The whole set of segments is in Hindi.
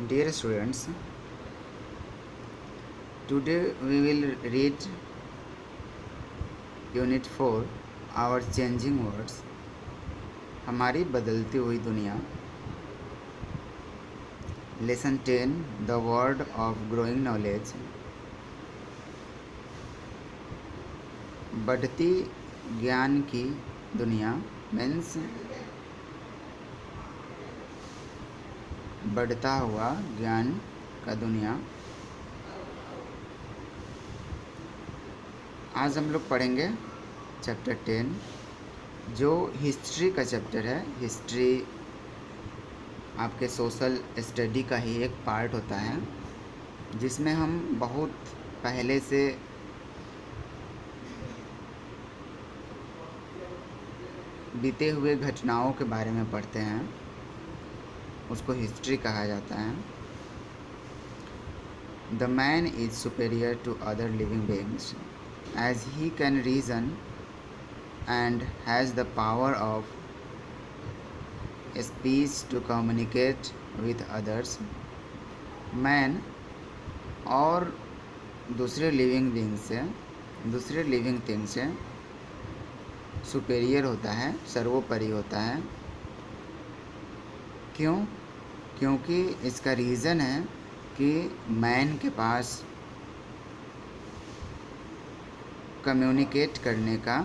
Dear students, today we will read Unit 4 Our Changing Words. हमारी बदलती हुई दुनिया. Lesson 10 The Word of Growing Knowledge. बढ़ती ज्ञान की दुनिया मीन्स बढ़ता हुआ ज्ञान का दुनिया. आज हम लोग पढ़ेंगे चैप्टर 10 जो हिस्ट्री का चैप्टर है. हिस्ट्री आपके सोशल स्टडी का ही एक पार्ट होता है जिसमें हम बहुत पहले से बीते हुए घटनाओं के बारे में पढ़ते हैं. उसको हिस्ट्री कहा जाता है. The man is superior to other living beings as he can reason and has the power of speech to communicate with others. Man और दूसरे लिविंग बीइंग से दूसरे लिविंग थिंग से सुपेरियर होता है, सर्वोपरि होता है. क्यों? क्योंकि इसका रीज़न है कि मैन के पास कम्युनिकेट करने का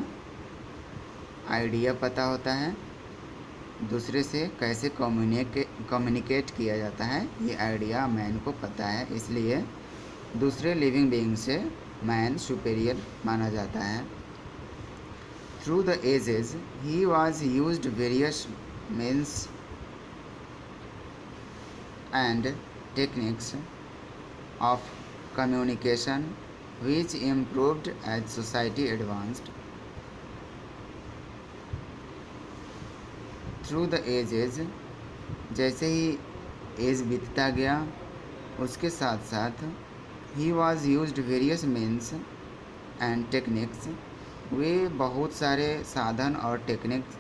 आइडिया पता होता है. दूसरे से कैसे कम्युनिकेट किया जाता है ये आइडिया मैन को पता है, इसलिए दूसरे लिविंग बीइंग से मैन सुपेरियर माना जाता है. Through the ages he was used various means and techniques of communication which improved as society advanced. Through the ages, जैसे ही एज बीतता गया उसके साथ साथ he was used various means and techniques. वे बहुत सारे साधन और टेक्निक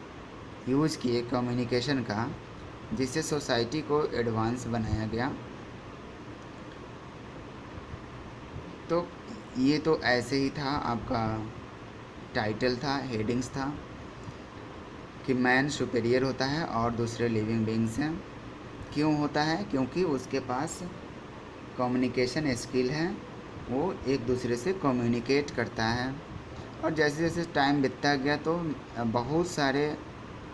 यूज़ किए कम्युनिकेशन का जिससे सोसाइटी को एडवांस बनाया गया. तो ये तो ऐसे ही था, आपका टाइटल था, हेडिंग्स था कि मैन सुपेरियर होता है और दूसरे लिविंग बीइंग से. क्यों होता है? क्योंकि उसके पास कम्युनिकेशन स्किल है, वो एक दूसरे से कम्युनिकेट करता है. और जैसे जैसे टाइम बीतता गया तो बहुत सारे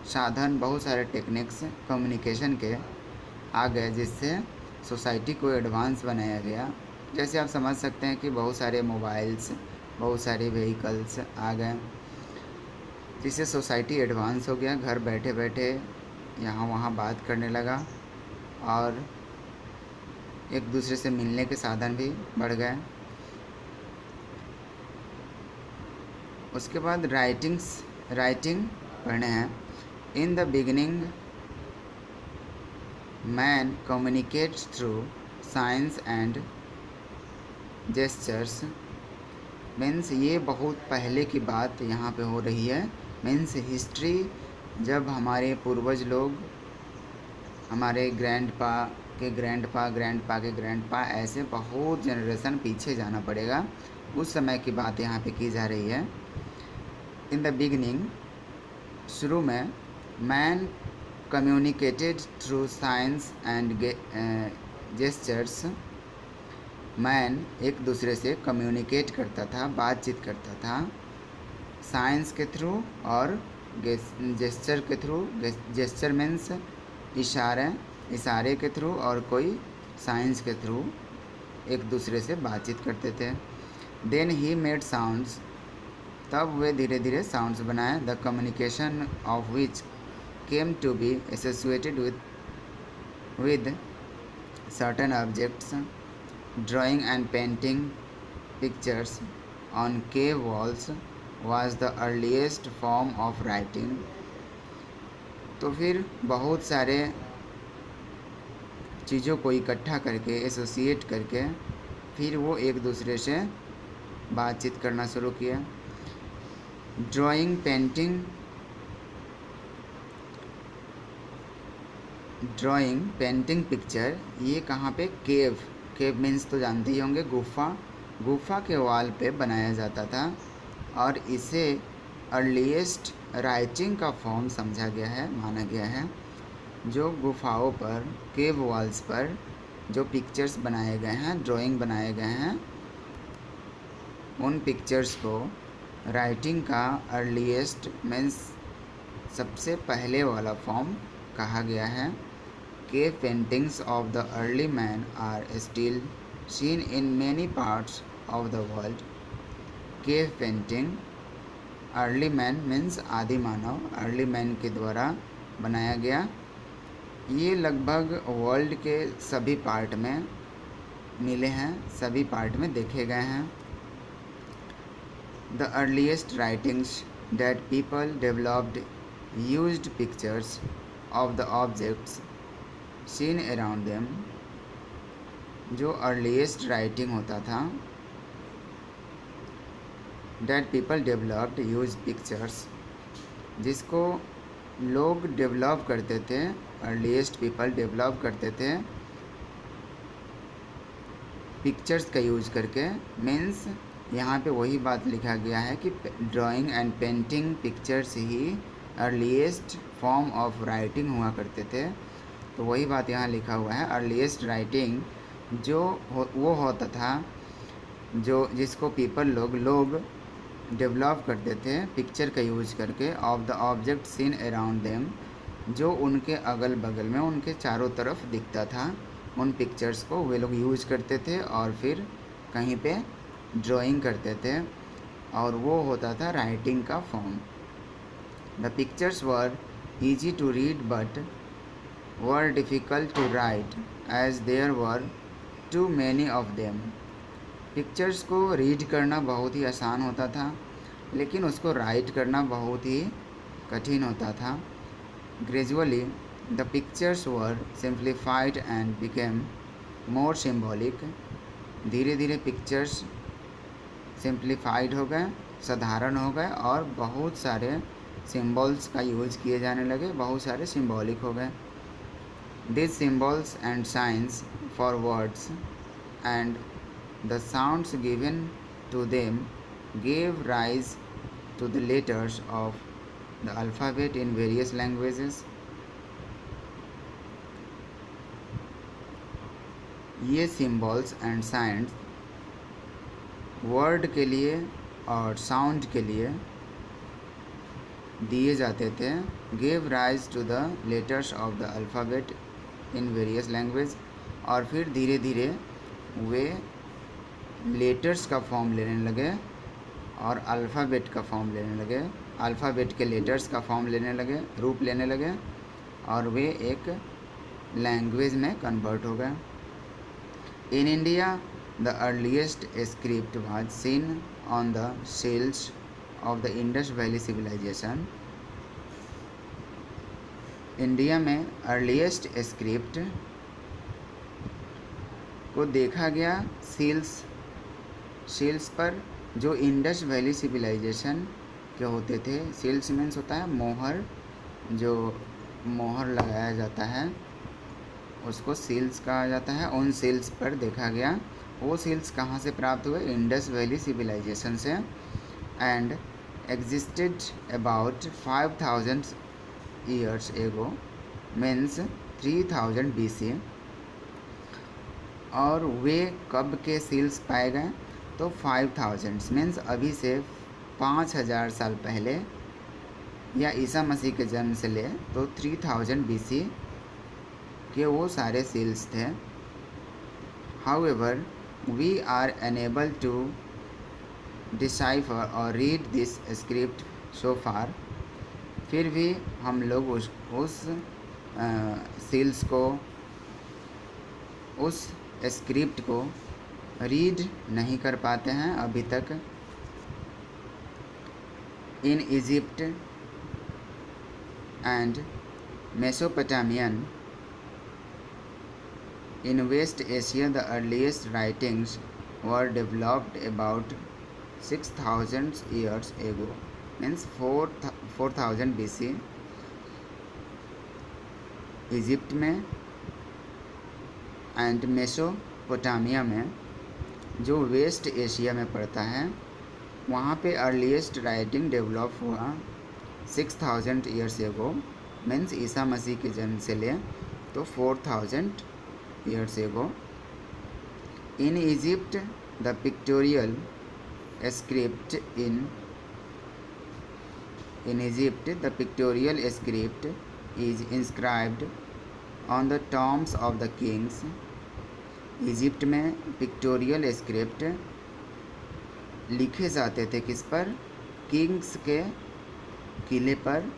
साधन, बहुत सारे टेक्निक्स कम्युनिकेशन के आ गए जिससे सोसाइटी को एडवांस बनाया गया. जैसे आप समझ सकते हैं कि बहुत सारे मोबाइल्स, बहुत सारे व्हीकल्स आ गए जिससे सोसाइटी एडवांस हो गया. घर बैठे बैठे यहाँ वहाँ बात करने लगा और एक दूसरे से मिलने के साधन भी बढ़ गए. उसके बाद राइटिंग पढ़ने हैं. In the beginning man communicates through science and gestures. Means ये बहुत पहले की बात यहाँ पे हो रही है. मीन्स हिस्ट्री जब हमारे पूर्वज लोग, हमारे ग्रैंडपा के ग्रैंडपा ऐसे बहुत जनरेशन पीछे जाना पड़ेगा, उस समय की बात यहाँ पे की जा रही है. इन द बिगिनिंग, शुरू में, man communicated through science and gestures. Man एक दूसरे से कम्युनिकेट करता था, बातचीत करता था साइंस के थ्रू और जेस्चर के थ्रू. जेस्चर मीन्स इशारे के थ्रू और कोई साइंस के थ्रू एक दूसरे से बातचीत करते थे. Then he made sounds. तब वे धीरे धीरे साउंड्स बनाए. The communication of which came to be associated with certain objects. Drawing and painting pictures on cave walls was the earliest form of writing. तो फिर बहुत सारे चीज़ों को इकट्ठा करके, एसोसिएट करके फिर वो एक दूसरे से बातचीत करना शुरू किया. Drawing, painting drawing, painting, picture, ये कहाँ पे? केव। केव मीन्स तो जानते ही होंगे, गुफा। गुफा के वॉल पे बनाया जाता था और इसे अर्लीस्ट राइटिंग का फॉर्म समझा गया है, माना गया है। जो गुफाओं पर, केव वॉल्स पर जो पिक्चर्स बनाए गए हैं, ड्राइंग बनाए गए हैं, उन पिक्चर्स को राइटिंग का अर्लीस्ट मीन्स सबसे पहले वाला फॉर्म कहा गया है। Cave paintings of the early man are still seen in many parts of the world. Cave painting, early man means आदि मानव, अर्ली मैन के द्वारा बनाया गया। ये लगभग वर्ल्ड के सभी पार्ट में मिले हैं, सभी पार्ट में देखे गए हैं। The earliest writings that people developed used pictures of the objects seen around them। जो अर्लीस्ट राइटिंग होता था, that people developed use pictures, जिसको लोग डेवलप करते थे, अर्लीस्ट पीपल डेवलप करते थे पिक्चर्स का यूज करके। मीन्स यहाँ पे वही बात लिखा गया है कि drawing and painting pictures he earliest form of writing हुआ करते थे। तो वही बात यहाँ लिखा हुआ है, अर्लीस्ट राइटिंग वो होता था जो जिसको पीपल लोग डेवलप करते थे पिक्चर का यूज करके, of the object scene around them, जो उनके अगल बगल में, उनके चारों तरफ दिखता था, उन पिक्चर्स को वे लोग यूज करते थे और फिर कहीं पे ड्राइंग करते थे, और वो होता था राइटिंग का form. The pictures were easy to read but were difficult to write as there were too many of them. Pictures को रीड करना बहुत ही आसान होता था, लेकिन उसको राइट करना बहुत ही कठिन होता था। Gradually the pictures were simplified and became more symbolic. धीरे धीरे पिक्चर्स सिंप्लीफाइड हो गए, साधारण हो गए, और बहुत सारे सिम्बल्स का यूज किए जाने लगे, बहुत सारे सिम्बॉलिक हो गए। These symbols and signs for words and the sounds given to them gave rise to the letters of the alphabet in various languages. ये symbols and signs word के लिए और sound के लिए दिए जाते थे। gave rise to the letters of the alphabet in various language, और फिर धीरे धीरे वे लेटर्स का फॉर्म लेने लगे और अल्फ़ाबेट का फॉर्म लेने लगे, अल्फ़ाबेट के लेटर्स का फॉर्म लेने लगे, रूप लेने लगे, और वे एक लैंग्वेज में कन्वर्ट हो गए। In India the earliest script was seen on the seals of the Indus valley civilisation. India में अर्लीस्ट स्क्रिप्ट को देखा गया सील्स पर, जो इंडस वैली सिविलाइजेशन के होते थे। सील्स मीन्स होता है मोहर, जो मोहर लगाया जाता है उसको सील्स कहा जाता है। उन सील्स पर देखा गया। वो सील्स कहाँ से प्राप्त हुए? इंडस वैली सिविलाइजेशन से। And existed about 5000 years ago means 3000 BC। और वे कब के सील्स पाए गए? तो 5000 मीन्स अभी से 5000 साल पहले, या ईसा मसीह के जन्म से ले तो 3000 BC के वो सारे सील्स थे। However, we are unable to decipher or read this script so far। फिर भी हम लोग उस सील्स को, उस स्क्रिप्ट को रीड नहीं कर पाते हैं अभी तक। In Egypt and Mesopotamian in west Asia the earliest writings were developed about 6000 years ago, means 4000 BC। Egypt में एंड मेसोपोटामिया में, जो वेस्ट एशिया में पड़ता है, वहाँ पे अर्लीस्ट राइटिंग डेवलप हुआ 6000 years ago, means Isa Masih के जन्म से ले तो 4000 years ago. In Egypt the pictorial script in Egypt the pictorial script is inscribed on the tombs of the kings। Egypt में पिक्टोरियल स्क्रिप्ट लिखे जाते थे किस पर? किंग्स के किले पर,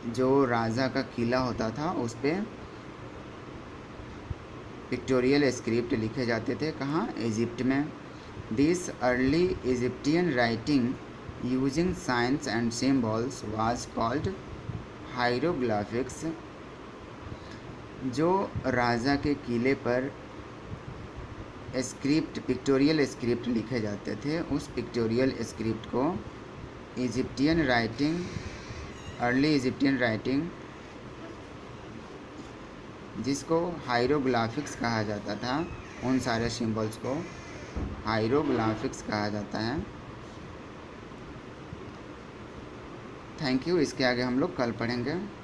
जो राजा का किला होता था उस पे पिक्टोरियल स्क्रिप्ट लिखे जाते थे। कहाँ? इजिप्ट में। This early Egyptian writing using science and symbols was called hieroglyphics. जो राजा के किले पर स्क्रिप्ट, पिक्टोरियल स्क्रिप्ट लिखे जाते थे, उस पिक्टोरियल स्क्रिप्ट को Egyptian writing, early Egyptian writing, जिसको हायरोग्लिफिक्स कहा जाता था, उन सारे सिंबल्स को हायरोग्लिफिक्स कहा जाता है। Thank you. इसके आगे हम लोग कल पढ़ेंगे।